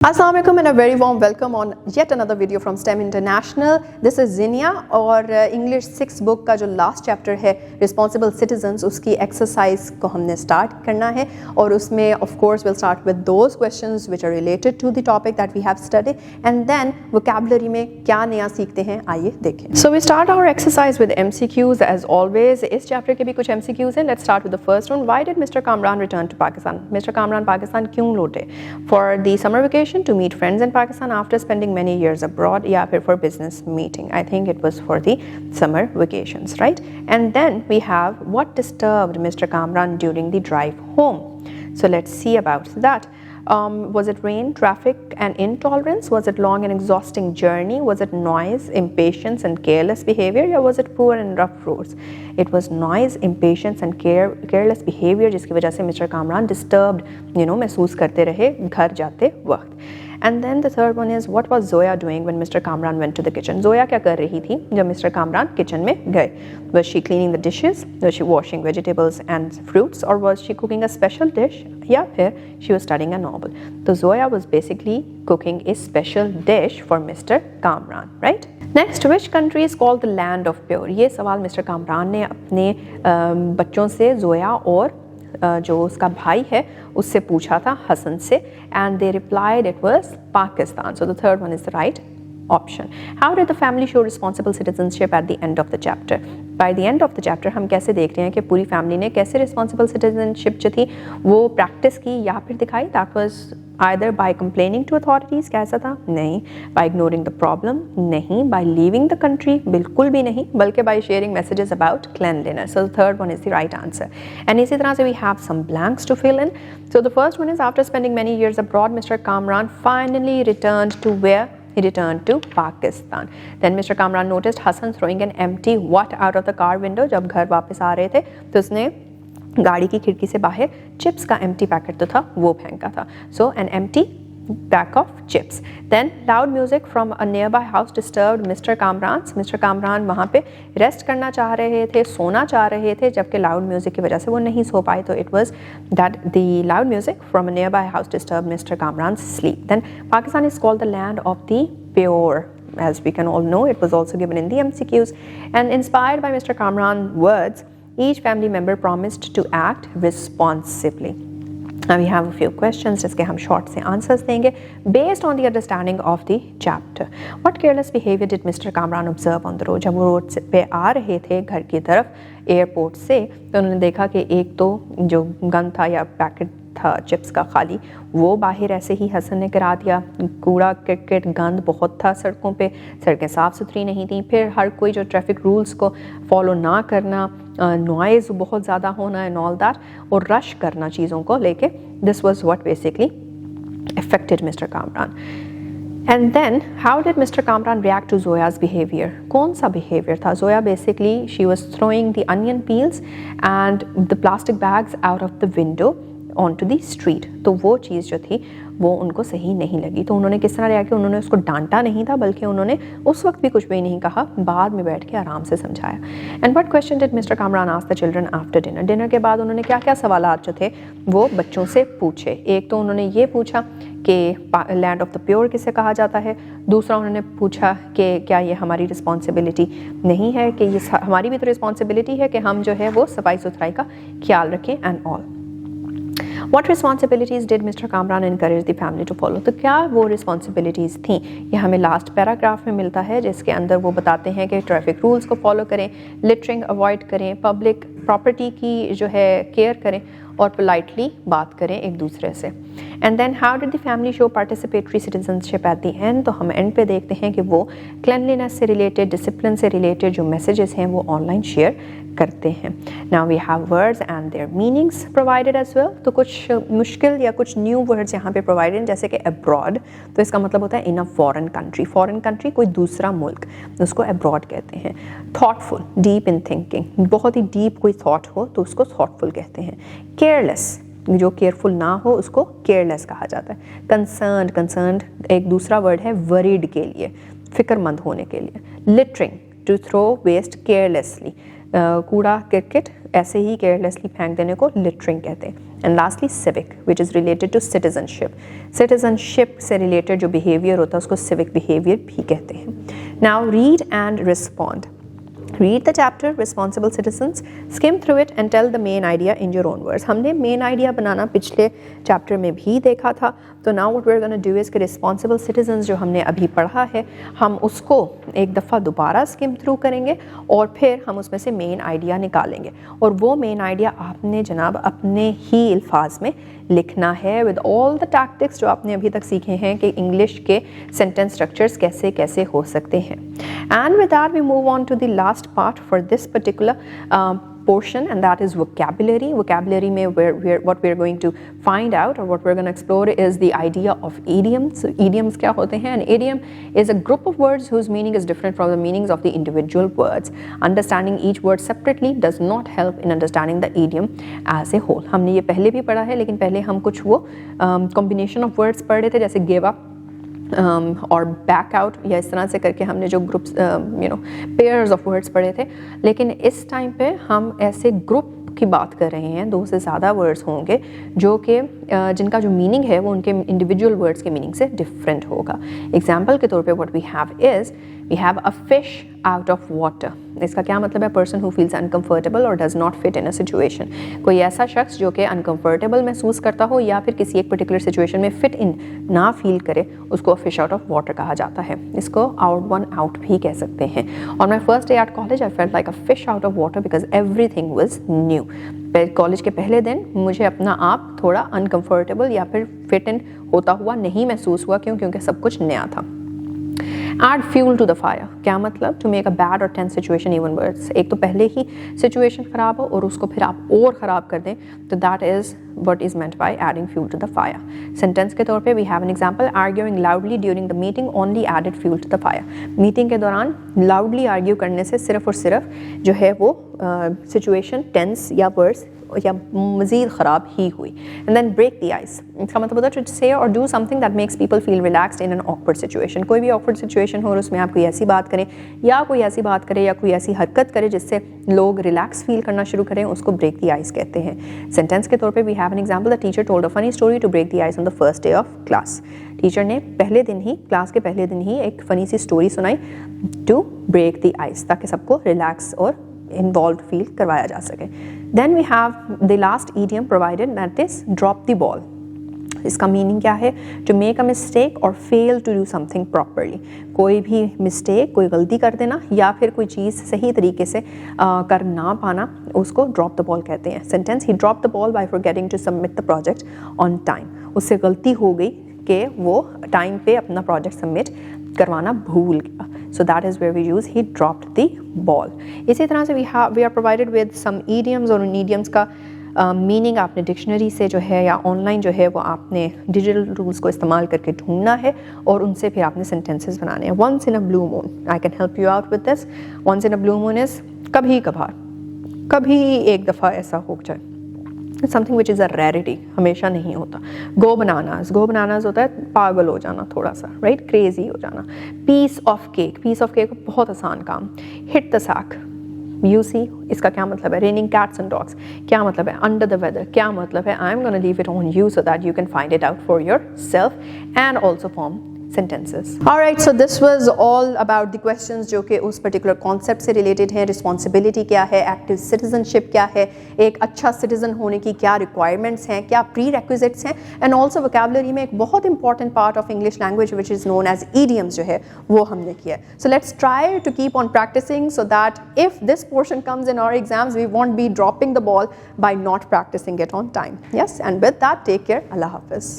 Assalamu alaikum and a very warm welcome on yet another video from STEM International. This is Zinia और English 6 book का जो last chapter है Responsible Citizens, उसकी exercise को हमने start करना है और उसमें of course we'll start with those questions which are related to the topic that we have studied and then vocabulary में क्या नया सीखते हैं आइए देखें. So we start our exercise with MCQs as always. इस chapter के भी कुछ MCQs हैं. Let's start with the first one. Why did Mr. Kamran return to Pakistan? Mr. Kamran Pakistan क्यों लौटे? For the summer vacation, to meet friends in Pakistan after spending many years abroad, या फिर for business meeting. I think it was for the summer vacations, right? And then we have what disturbed Mr. Kamran during the drive home. So let's see about that. Was it rain, traffic and intolerance? Was it long and exhausting journey? Was it noise, impatience and careless behavior? Or was it poor and rough roads? It was noise, impatience and careless behavior जिसकी वजह से Mr. Kamran disturbed, महसूस करते रहे घर जाते वक्त. And then the third one is what was Zoya doing when Mr. Kamran went to the kitchen? Zoya क्या कर रही थी जब Mr. Kamran kitchen में गए? Was she cleaning the dishes? Was she washing vegetables and fruits? Or was she cooking a special dish? या फिर she was studying a novel? So Zoya was basically cooking a special dish for Mr. Kamran, right? Next, which country is called the land of pure? ये सवाल Mr. Kamran ने अपने बच्चों से जोया और जो उसका भाई है उससे पूछा था हसन से and they replied it was Pakistan. So the third one is the right option. How did the family show responsible citizenship at the end of the chapter? By the end of the chapter हम कैसे देख रहे हैं कि पूरी family ने कैसे responsible citizenship जो थी वो प्रैक्टिस की या फिर दिखाई. That was either by complaining to authorities, कैसा था? नहीं. By ignoring the problem? नहीं. By leaving the country? बिल्कुल भी नहीं. बल्कि by sharing messages about cleanliness. So the third one is the right answer. And इसी तरह से we have some blanks to fill in. So the first one is after spending many years abroad, Mr. Kamran finally returned to where? He returned to Pakistan. Then Mr. Kamran noticed Hassan throwing an empty what out of the car window. जब घर वापस आ रहे थे तो उसने गाड़ी की खिड़की से बाहर चिप्स का एम्प्टी पैकेट तो था वो फेंका था. So an empty pack of chips. Then loud music from a nearby house disturbed Mr. Kamran. Mr. Kamran वहाँ पे रेस्ट करना चाह रहे थे, सोना चाह रहे थे, जबकि loud music की वजह से वो नहीं सो पाए. तो it was that the loud music from a nearby house disturbed Mr. Kamran's sleep. Then Pakistan is called the land of the pure. As we can all know, it was also given in the MCQs. And inspired by Mr. Kamran's words, each family member promised to act responsibly. Now we have a few questions जिसके हम short से answers देंगे based on the understanding of the chapter. What careless behavior did Mr. Kamran observe on the road? जब वो road पे आ रहे थे घर की तरफ एयरपोर्ट से तो उन्होंने देखा कि एक तो जो गन था या पैकेट था चिप्स का खाली वो बाहर ऐसे ही हसन ने गिरा दिया. कूड़ा क्रिकेट गंद बहुत था सड़कों पे, सड़कें साफ़ सुथरी नहीं थी. फिर हर कोई जो ट्रैफिक रूल्स को फॉलो ना करना, नॉइज़ बहुत ज़्यादा होना एंड ऑल दैट और रश करना चीज़ों को लेके. This was what basically affected mister Kamran. And then, how did Mr. Kamran react to Zoya's behavior? कौन सा behavior था? Zoya basically, she was throwing the onion peels and the plastic bags out of the window onto the street. तो वो चीज़ जो थी वो उनको सही नहीं लगी. तो उन्होंने किस तरह रिएक्ट किया? उन्होंने उसको डांटा नहीं था बल्कि उन्होंने उस वक्त भी कुछ भी नहीं कहा, बाद में बैठ के आराम से समझाया. And what question did mister Kamran ask the children after dinner? Dinner के बाद उन्होंने क्या क्या सवालात जो थे वो बच्चों से पूछे. एक तो उन्होंने ये पूछा कि लैंड ऑफ द प्योर किसे कहा जाता है. दूसरा उन्होंने पूछा कि क्या ये हमारी रिस्पॉन्सिबिलिटी नहीं है कि ये हमारी भी तो रिस्पॉन्सिबिलिटी है कि हम जो है वो सफाई सुथराई का ख्याल रखें and all. What responsibilities did Mr. Kamran encourage the family to follow? तो क्या वो responsibilities थी? ये हमें लास्ट पैराग्राफ में मिलता है जिसके अंदर वो बताते हैं कि ट्रैफिक रूल्स को फॉलो करें, लिटरिंग अवॉइड करें, पब्लिक प्रॉपर्टी की जो है केयर करें और पोलाइटली बात करें एक दूसरे से. And then how did the family show participatory citizenship at the end? तो हम एंड पे देखते हैं कि वो क्लिनलीनेस से रिलेटेड, डिसिप्लिन से रिलेटेड जो मैसेजेस हैं वो ऑनलाइन शेयर करते हैं. Now we have words and their meanings provided as well. तो कुछ मुश्किल या कुछ न्यू वर्ड्स यहाँ पे प्रोवाइडेड जैसे कि अब्रॉड. तो इसका मतलब होता है in a foreign country. Foreign country कोई दूसरा मुल्क, उसको अब्रॉड कहते हैं. थॉटफुल, डीप इन थिंकिंग, बहुत ही डीप कोई थॉट हो तो उसको थॉटफुल कहते हैं. केयरलेस, जो केयरफुल ना हो उसको केयरलेस कहा जाता है. कंसर्न्ड, कंसर्न्ड एक दूसरा वर्ड है वरीड के लिए, फिक्रमंद होने के लिए. Littering, to throw waste carelessly, कूड़ा क्रिकेट ऐसे ही केयरलेसली फेंक देने को लिटरिंग कहते हैं. And lastly civic which is related to citizenship. Citizenship से रिलेटेड जो बिहेवियर होता है उसको सिविक बिहेवियर भी कहते हैं। Now read and respond. Read the chapter Responsible Citizens, skim through it and tell the main idea in your own words. हमने main idea बनाना पिछले चैप्टर में भी देखा था, तो now what we're going to do is कि Responsible Citizens जो हमने अभी पढ़ा है हम उसको एक दफ़ा दोबारा स्किम थ्रू करेंगे और फिर हम उसमें से मेन आइडिया निकालेंगे और वो मेन आइडिया आपने जनाब अपने ही अल्फाज में लिखना है विद ऑल द टैक्टिक्स जो आपने अभी तक सीखे हैं कि इंग्लिश के सेंटेंस स्ट्रक्चर्स कैसे कैसे हो सकते हैं। And with that we move on to the last part for this particular portion, and that is vocabulary. Vocabulary mein what we're going to find out or what we're going to explore is the idea of idioms. So idioms kya hote hain? An idiom is a group of words whose meaning is different from the meanings of the individual words. Understanding each word separately does not help in understanding the idiom as a whole. हमने ये पहले भी पढ़ा है, लेकिन पहले हम कुछ वो combination of words पढ़ रहे थे, जैसे give up और बैक आउट या इस तरह से करके हमने जो ग्रुप्स पेयर्स ऑफ वर्ड्स पढ़े थे। लेकिन इस टाइम पे हम ऐसे ग्रुप की बात कर रहे हैं, 2 से ज़्यादा वर्ड्स होंगे जो कि जिनका जो मीनिंग है वो उनके इंडिविजुअल वर्ड्स के मीनिंग से डिफरेंट होगा। एग्जाम्पल के तौर पे what we have a fish out of water. इसका क्या मतलब है? पर्सन हु फील्स अनकम्फर्टेबल और does not fit in a situation. कोई ऐसा शख्स जो कि अनकम्फर्टेबल महसूस करता हो या फिर किसी एक पर्टिकुलर सिचुएशन में फिट इन ना फील करे, उसको फिश आउट ऑफ वाटर कहा जाता है। इसको आउट भी कह सकते हैं। On my first day at college I felt like a fish out of water because everything was new. College के पहले दिन मुझे अपना आप थोड़ा अनकम्फर्टेबल या फिर फिट इन होता हुआ नहीं महसूस हुआ। क्योंकि सब कुछ नया था। Add fuel to the fire, क्या मतलब? To make a bad or tense situation even worse. एक तो पहले ही सिचुएशन ख़राब हो और उसको फिर आप और ख़राब कर दें, तो that is what is meant by adding fuel to the fire. Sentence के तौर पे we have an example, arguing loudly during the meeting only added fuel to the fire. Meeting के दौरान loudly argue करने से सिर्फ और सिर्फ जो है वो सिचुएशन टेंस या वर्स या मज़ीद ख़राब ही हुई। And then break the ice, इसका मतलब होता है टू से और do something that makes people feel relaxed in an awkward situation. कोई भी ऑकवर्ड सिचुएशन हो और उसमें आप कोई ऐसी बात करें या कोई ऐसी बात करें या कोई ऐसी हरकत करें जिससे लोग रिलैक्स फील करना शुरू करें, उसको ब्रेक द आइस कहते हैं। सेंटेंस के तौर पे we have an example, the teacher told a funny story to break the ice on the first day of class. Teacher ने पहले दिन ही, क्लास के पहले दिन ही एक फ़नी सी स्टोरी सुनाई टू ब्रेक द आइस, ताकि सबको रिलैक्स और इन्वॉल्व फील करवाया जा सके। Then we have the last idiom provided, that is drop the ball. इसका मीनिंग क्या है? टू मेक अ मिस्टेक और fail to do something properly. कोई भी मिस्टेक, कोई गलती कर देना या फिर कोई चीज़ सही तरीके से कर ना पाना, उसको ड्रॉप द बॉल कहते हैं। Sentence, he drop the ball by forgetting to submit the project on time. उससे गलती हो गई कि वो टाइम पे अपना प्रोजेक्ट सबमिट करवाना भूल गया। So that is where we use he dropped the ball. इसी तरह से we are provided with some idioms, और उन ईडियम्स का मीनिंग आपने डिक्शनरी से जो है या ऑनलाइन जो है वो आपने डिजिटल टूल्स को इस्तेमाल करके ढूंढना है और उनसे फिर आपने सेंटेंसेस बनाने हैं। Once in a blue moon, I can help you out with this. Once in a blue moon is कभी कभार, कभी एक दफ़ा ऐसा हो जाए, something which is a rarity, हमेशा नहीं होता। गो बनानाज होता है पागल हो जाना थोड़ा सा, राइट, क्रेजी हो जाना। पीस ऑफ केक बहुत आसान काम। Hit the sac, you see, इसका क्या मतलब है? रेनिंग कैट्स एंड डॉग्स, क्या मतलब है? अंडर द वेदर, क्या मतलब है? I am gonna leave it on you so that you can find it out for your self and also form sentences. Alright, so this was all about the questions जो कि उस particular concept से related है। Responsibility क्या है, active citizenship क्या है, एक अच्छा citizen होने की क्या requirements हैं, क्या prerequisites हैं, and also vocabulary में एक बहुत important part of English language which is known as idioms जो है वो हमने किया है। So let's try to keep on practicing so that if this portion comes in our exams, we won't be dropping the ball by not practicing it on time. Yes, and with that, take care. Allah Hafiz.